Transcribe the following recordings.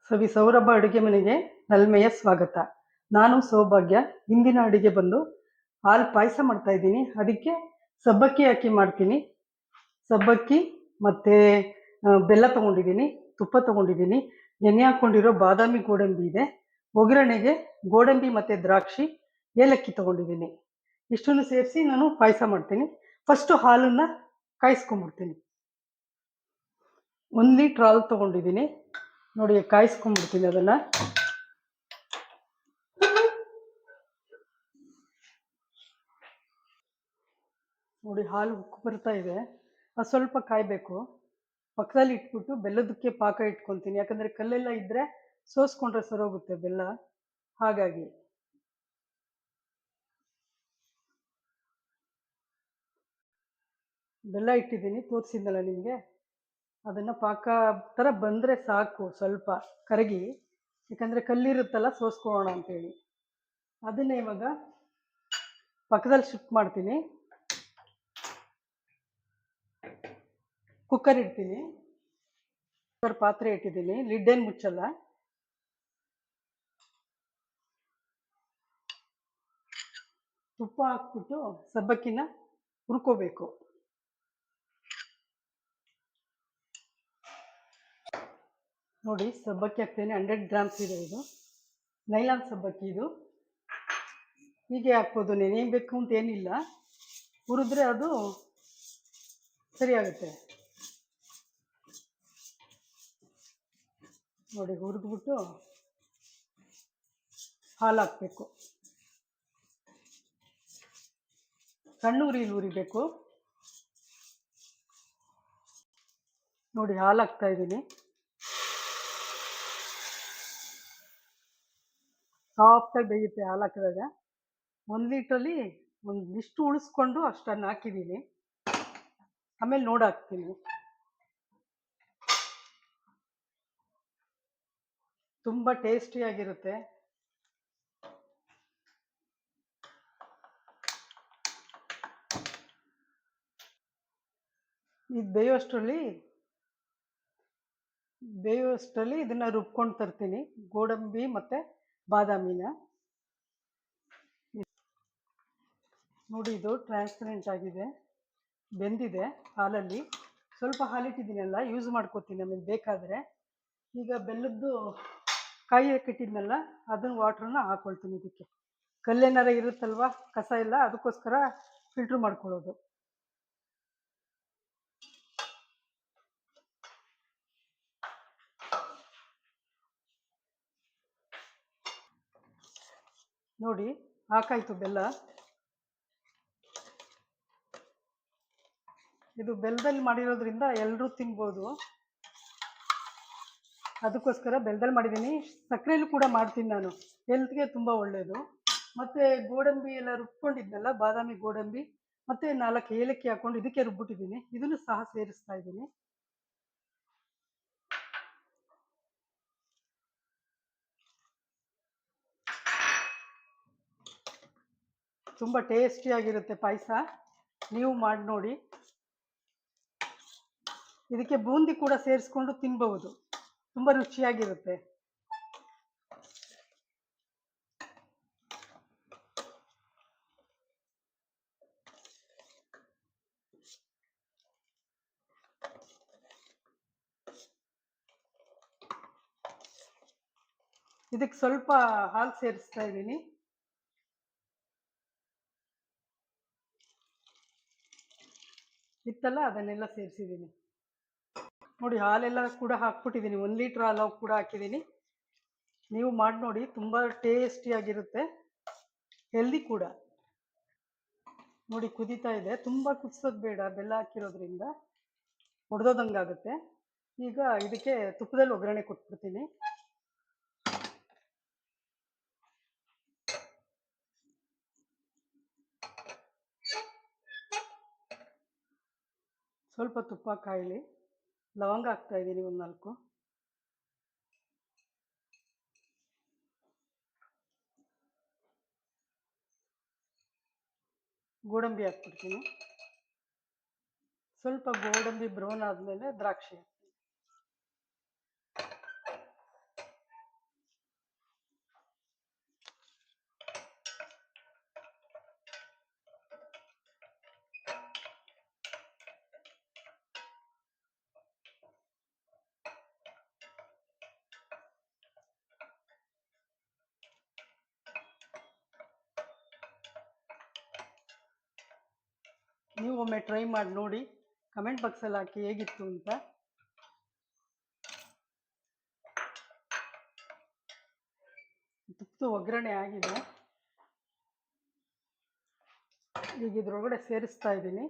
ಸವಿ ಸೌರಭ ಅಡುಗೆ ಮನೆಗೆ ನಲ್ಮೆಯ ಸ್ವಾಗತ. ನಾನು ಸೌಭಾಗ್ಯ. ಇಂದಿನ ಅಡುಗೆ ಬಂದು ಹಾಲು ಪಾಯಸ ಮಾಡ್ತಾ ಇದ್ದೀನಿ. ಅದಕ್ಕೆ ಸಬ್ಬಕ್ಕಿ ಹಾಕಿ ಮಾಡ್ತೀನಿ. ಸಬ್ಬಕ್ಕಿ ಮತ್ತು ಬೆಲ್ಲ ತೊಗೊಂಡಿದ್ದೀನಿ, ತುಪ್ಪ ತೊಗೊಂಡಿದ್ದೀನಿ, ನೆನೆ ಹಾಕ್ಕೊಂಡಿರೋ ಬಾದಾಮಿ ಗೋಡಂಬಿ ಇದೆ, ಒಗ್ಗರಣೆಗೆ ಗೋಡಂಬಿ ಮತ್ತು ದ್ರಾಕ್ಷಿ, ಏಲಕ್ಕಿ ತೊಗೊಂಡಿದ್ದೀನಿ. ಇಷ್ಟನ್ನು ಸೇರಿಸಿ ನಾನು ಪಾಯಸ ಮಾಡ್ತೀನಿ. ಫಸ್ಟು ಹಾಲನ್ನು ಕಾಯಿಸ್ಕೊಂಡ್ಬಿಡ್ತೀನಿ. 1 ಲೀಟ್ರ್ ಹಾಲು ತೊಗೊಂಡಿದ್ದೀನಿ. ನೋಡಿ, ಕಾಯಿಸ್ಕೊಂಡ್ಬಿಡ್ತೀನಿ ಅದನ್ನು. ನೋಡಿ, ಹಾಲು ಉಕ್ಕು ಬರ್ತಾ ಇದೆ. ಅದು ಸ್ವಲ್ಪ ಕಾಯಬೇಕು. ಪಕ್ಕದಲ್ಲಿ ಇಟ್ಬಿಟ್ಟು ಬೆಲ್ಲದಕ್ಕೆ ಪಾಕ ಇಟ್ಕೊತೀನಿ. ಯಾಕಂದರೆ ಕಲ್ಲೆಲ್ಲ ಇದ್ದರೆ ಸೋಸ್ಕೊಂಡ್ರೆ ಸರೋಗುತ್ತೆ ಬೆಲ್ಲ, ಹಾಗಾಗಿ. ಬೆಲ್ಲ ಇಟ್ಟಿದ್ದೀನಿ, ತೋರಿಸಿದ್ನಲ್ಲ ನಿಮಗೆ. ಅದನ್ನು ಪಾಕ ಥರ ಬಂದರೆ ಸಾಕು, ಸ್ವಲ್ಪ ಕರಗಿ, ಯಾಕಂದರೆ ಕಲ್ಲಿರುತ್ತಲ್ಲ ಸೋಸ್ಕೊಳ್ಳೋಣ ಅಂತೇಳಿ. ಅದನ್ನೇ ಇವಾಗ ಪಕ್ಕದಲ್ಲಿ ಶಿಫ್ಟ್ ಮಾಡ್ತೀನಿ. ಕುಕ್ಕರ್ ಇಡ್ತೀನಿ. ಕುಕ್ಕರ್ ಪಾತ್ರೆ ಇಟ್ಟಿದ್ದೀನಿ, ಲಿಡ್ಡೇನು ಮುಚ್ಚಲ್ಲ. ತುಪ್ಪ ಹಾಕ್ಬಿಟ್ಟು ಸಬ್ಬಕ್ಕಿನ ಹುರ್ಕೋಬೇಕು. ನೋಡಿ, ಸಬ್ಬಕ್ಕಿ ಹಾಕ್ತೇನೆ. 100 ಗ್ರಾಮ್ಸ್ ಇದೆ. ಇದು ನೈಲಾನ್ ಸಬ್ಬಕ್ಕಿ. ಇದು ಹೀಗೆ ಹಾಕ್ಬೋದು, ನೆನೆಯಬೇಕು ಅಂತ ಏನಿಲ್ಲ. ಹುರಿದ್ರೆ ಅದು ಸರಿಯಾಗುತ್ತೆ. ನೋಡಿ, ಹುರಿದ್ಬಿಟ್ಟು ಹಾಲು ಹಾಕಬೇಕು. ಸಣ್ಣ ಉರಿಯಲ್ಲಿ ಹುರಿಬೇಕು. ನೋಡಿ, ಹಾಲು ಹಾಕ್ತಾ ಇದ್ದೀನಿ. ಸಾಫ್ಟಾಗಿ ಬೇಯುತ್ತೆ ಹಾಲು ಹಾಕಿದಾಗ. 1 ಲೀಟ್ರಲ್ಲಿ ಒಂದಿಷ್ಟು ಉಳಿಸ್ಕೊಂಡು ಅಷ್ಟನ್ನು ಹಾಕಿದ್ದೀನಿ. ಆಮೇಲೆ ನೋಡಿ ಹಾಕ್ತೀನಿ. ತುಂಬ ಟೇಸ್ಟಿಯಾಗಿರುತ್ತೆ. ಇದು ಬೇಯುವಷ್ಟರಲ್ಲಿ ಇದನ್ನು ರುಬ್ಕೊಂಡು ತರ್ತೀನಿ, ಗೋಡಂಬಿ ಮತ್ತು ಬಾದಾಮಿನ. ನೋಡಿ, ಇದು ಟ್ರಾನ್ಸ್ಪರೆಂಟ್ ಆಗಿದೆ, ಬೆಂದಿದೆ ಹಾಲಲ್ಲಿ. ಸ್ವಲ್ಪ ಹಾಲಿಟ್ಟಿದ್ದೀನಲ್ಲ, ಯೂಸ್ ಮಾಡ್ಕೋತೀನಿ ಆಮೇಲೆ ಬೇಕಾದರೆ. ಈಗ ಬೆಲ್ಲದ್ದು ಕಾಯಿ ಹಾಕಿಟ್ಟಿದ್ನಲ್ಲ, ಅದನ್ನು ವಾಟ್ರನ್ನ ಹಾಕ್ಕೊಳ್ತೀನಿ ಇದಕ್ಕೆ. ಕಲ್ಲೇನಾರ ಇರುತ್ತಲ್ವ, ಕಸ ಎಲ್ಲ, ಅದಕ್ಕೋಸ್ಕರ ಫಿಲ್ಟ್ರ್ ಮಾಡ್ಕೊಳ್ಳೋದು. ನೋಡಿ, ಹಾಕಾಯ್ತು ಬೆಲ್ಲ. ಇದು ಬೆಲ್ಲದಲ್ಲಿ ಮಾಡಿರೋದ್ರಿಂದ ಎಲ್ಲರೂ ತಿನ್ಬೋದು, ಅದಕ್ಕೋಸ್ಕರ ಬೆಲ್ಲದಲ್ಲಿ ಮಾಡಿದ್ದೀನಿ. ಸಕ್ಕರೆಯಲ್ಲೂ ಕೂಡ ಮಾಡ್ತೀನಿ ನಾನು, ಹೆಲ್ತ್ಗೆ ತುಂಬ ಒಳ್ಳೆಯದು. ಮತ್ತು ಗೋಡಂಬಿ ಎಲ್ಲ ರುಬ್ಕೊಂಡಿದ್ನಲ್ಲ, ಬಾದಾಮಿ ಗೋಡಂಬಿ ಮತ್ತು 4 ಏಲಕ್ಕಿ ಹಾಕ್ಕೊಂಡು ಇದಕ್ಕೆ ರುಬ್ಬಿಟ್ಟಿದ್ದೀನಿ. ಇದನ್ನು ಸಹ ಸೇರಿಸ್ತಾ ಇದ್ದೀನಿ. ತುಂಬ ಟೇಸ್ಟಿಯಾಗಿರುತ್ತೆ ಪಾಯಸ, ನೀವು ಮಾಡಿ ನೋಡಿ. ಇದಕ್ಕೆ ಬೂಂದಿ ಕೂಡ ಸೇರಿಸ್ಕೊಂಡು ತಿನ್ಬಹುದು, ತುಂಬ ರುಚಿಯಾಗಿರುತ್ತೆ. ಇದಕ್ಕೆ ಸ್ವಲ್ಪ ಹಾಲು ಸೇರಿಸ್ತಾ ಇದ್ದೀನಿ. ಇತ್ತಲ್ಲ, ಅದನ್ನೆಲ್ಲ ಸೇರಿಸಿದ್ದೀನಿ. ನೋಡಿ, ಹಾಲೆಲ್ಲ ಕೂಡ ಹಾಕ್ಬಿಟ್ಟಿದ್ದೀನಿ. 1 ಲೀಟ್ರ್ ಹಾಲು ಕೂಡ ಹಾಕಿದ್ದೀನಿ. ನೀವು ಮಾಡಿ ನೋಡಿ, ತುಂಬ ಟೇಸ್ಟಿಯಾಗಿರುತ್ತೆ, ಹೆಲ್ದಿ ಕೂಡ. ನೋಡಿ, ಕುದೀತಾ ಇದೆ. ತುಂಬ ಕುದಿಸೋದು ಬೇಡ, ಬೆಲ್ಲ ಹಾಕಿರೋದ್ರಿಂದ ಒಡೆದೋದಂಗಾಗುತ್ತೆ. ಈಗ ಇದಕ್ಕೆ ತುಪ್ಪದಲ್ಲಿ ಒಗ್ಗರಣೆ ಕೊಟ್ಬಿಡ್ತೀನಿ. ಸ್ವಲ್ಪ ತುಪ್ಪ ಕಾಯಲಿ. ಲವಂಗ ಹಾಕ್ತಾ ಇದ್ದೀನಿ, 1 4. ಗೋಡಂಬಿ ಹಾಕ್ಬಿಡ್ತೀನಿ. ಸ್ವಲ್ಪ ಗೋಡಂಬಿ ಬ್ರೌನ್ ಆದಮೇಲೆ ದ್ರಾಕ್ಷಿ ಹಾಕ್ತೀನಿ. ನೀವು ಒಮ್ಮೆ ಟ್ರೈ ಮಾಡಿ ನೋಡಿ, ಕಮೆಂಟ್ ಬಾಕ್ಸಲ್ಲಿ ಹಾಕಿ ಹೇಗಿತ್ತು ಅಂತ. ತುಪ್ಪ ಒಗ್ಗರಣೆ ಆಗಿದೆ. ಈಗ ಇದ್ರೊಳಗಡೆ ಸೇರಿಸ್ತಾ ಇದ್ದೀನಿ.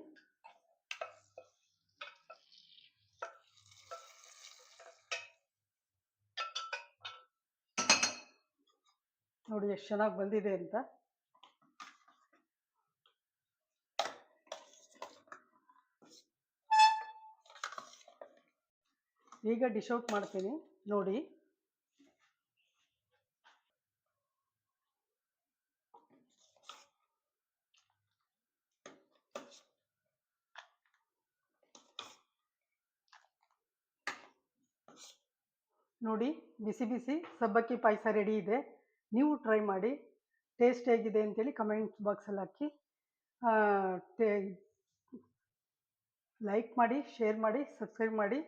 ನೋಡಿ ಎಷ್ಟು ಚೆನ್ನಾಗಿ ಬಂದಿದೆ ಅಂತ. ಈಗ ಡಿಶ್ ಔಟ್ ಮಾಡ್ತೀನಿ ನೋಡಿ. ನೋಡಿ, ಬಿಸಿ ಬಿಸಿ ಸಬ್ಬಕ್ಕಿ ಪಾಯಸ ರೆಡಿ ಇದೆ. ನೀವು ಟ್ರೈ ಮಾಡಿ, ಟೇಸ್ಟ್ ಹೇಗಿದೆ ಅಂತೇಳಿ ಕಮೆಂಟ್ ಬಾಕ್ಸಲ್ಲಿ ಹಾಕಿ. ಲೈಕ್ ಮಾಡಿ, ಶೇರ್ ಮಾಡಿ, ಸಬ್ಸ್ಕ್ರೈಬ್ ಮಾಡಿ.